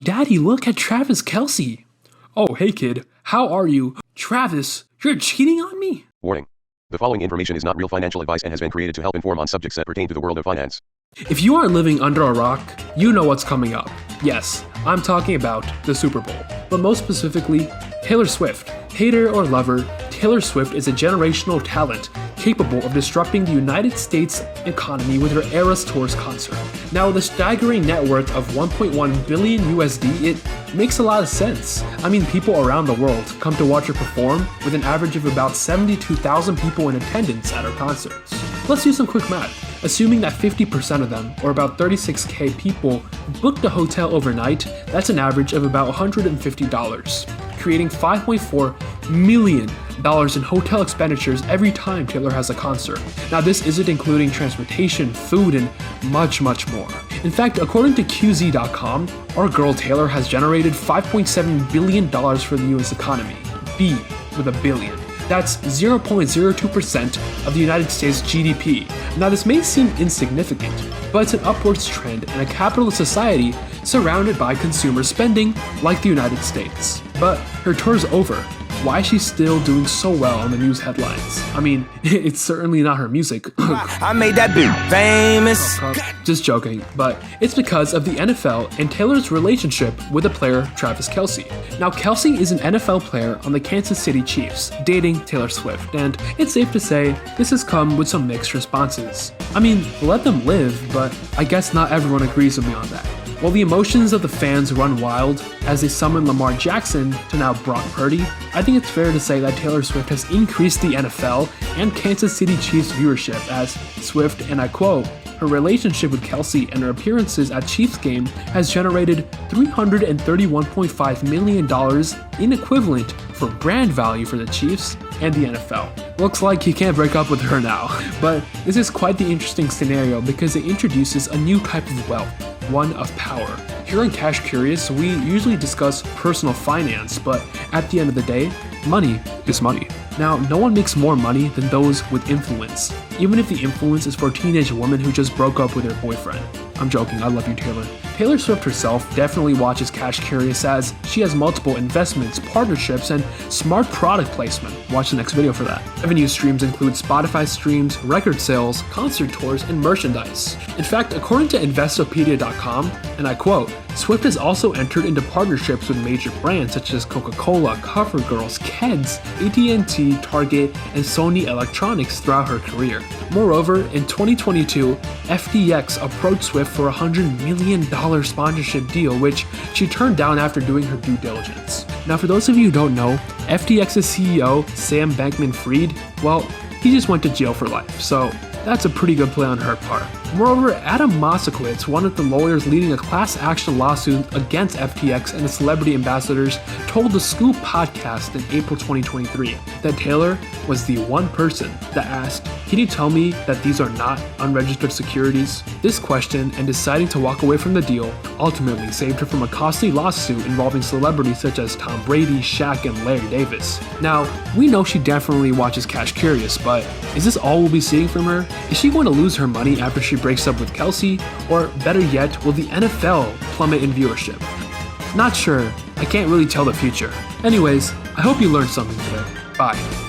Daddy, look at Travis Kelce. Oh, hey kid, how are you? Travis, you're cheating on me? Warning. The following information is not real financial advice and has been created to help inform on subjects that pertain to the world of finance. If you are living under a rock, you know what's coming up. Yes, I'm talking about the Super Bowl, but most specifically, Taylor Swift. Hater or lover, Taylor Swift is a generational talent capable of disrupting the United States economy with her Eras Tours concert. Now, with a staggering net worth of 1.1 billion USD, it makes a lot of sense. I mean, people around the world come to watch her perform, with an average of about 72,000 people in attendance at her concerts. Let's do some quick math. Assuming that 50% of them, or about 36k people, booked a hotel overnight, that's an average of about $150, creating $5.4 million in hotel expenditures every time Taylor has a concert. Now, this isn't including transportation, food, and much more. In fact, according to QZ.com, our girl Taylor has generated $5.7 billion for the US economy. B with a billion. That's 0.02% of the United States GDP. Now, this may seem insignificant, but it's an upwards trend in a capitalist society surrounded by consumer spending like the United States. But her tour's over. Why is she still doing so well on the news headlines? I mean, it's certainly not her music. I made that bitch famous. Just joking, but it's because of the NFL and Taylor's relationship with the player Travis Kelce. Now, Kelce is an NFL player on the Kansas City Chiefs, dating Taylor Swift, and it's safe to say this has come with some mixed responses. I mean, let them live, but I guess not everyone agrees with me on that. While the emotions of the fans run wild as they summon Lamar Jackson to now Brock Purdy, I think it's fair to say that Taylor Swift has increased the NFL and Kansas City Chiefs viewership, as Swift, and I quote, her relationship with Kelce and her appearances at Chiefs game has generated $331.5 million in equivalent for brand value for the Chiefs and the NFL. Looks like he can't break up with her now, but this is quite the interesting scenario because it introduces a new type of wealth, one of power. Here on Cash Curious, we usually discuss personal finance, but at the end of the day, money is money. Now, no one makes more money than those with influence, even if the influence is for a teenage woman who just broke up with her boyfriend. I'm joking, I love you, Taylor. Taylor Swift herself definitely watches Cash Curious as she has multiple investments, partnerships, and smart product placement. Watch the next video for that. Revenue streams include Spotify streams, record sales, concert tours, and merchandise. In fact, according to Investopedia.com, and I quote, Swift has also entered into partnerships with major brands such as Coca-Cola, CoverGirls, Keds, AT&T, Target, and Sony Electronics throughout her career. Moreover, in 2022, FTX approached Swift for a $100 million sponsorship deal, which she turned down after doing her due diligence. Now, for those of you who don't know, FTX's CEO, Sam Bankman-Fried, well, he just went to jail for life, so that's a pretty good play on her part. Moreover, Adam Moskowitz, one of the lawyers leading a class action lawsuit against FTX and its celebrity ambassadors, told the Scoop podcast in April 2023 that Taylor was the one person that asked, "Can you tell me that these are not unregistered securities?" This question and deciding to walk away from the deal ultimately saved her from a costly lawsuit involving celebrities such as Tom Brady, Shaq, and Larry Davis. Now, we know she definitely watches Cash Curious, but is this all we'll be seeing from her? Is she going to lose her money after she breaks up with Kelce? Or better yet, will the NFL plummet in viewership? Not sure. I can't really tell the future. Anyways, I hope you learned something today. Bye.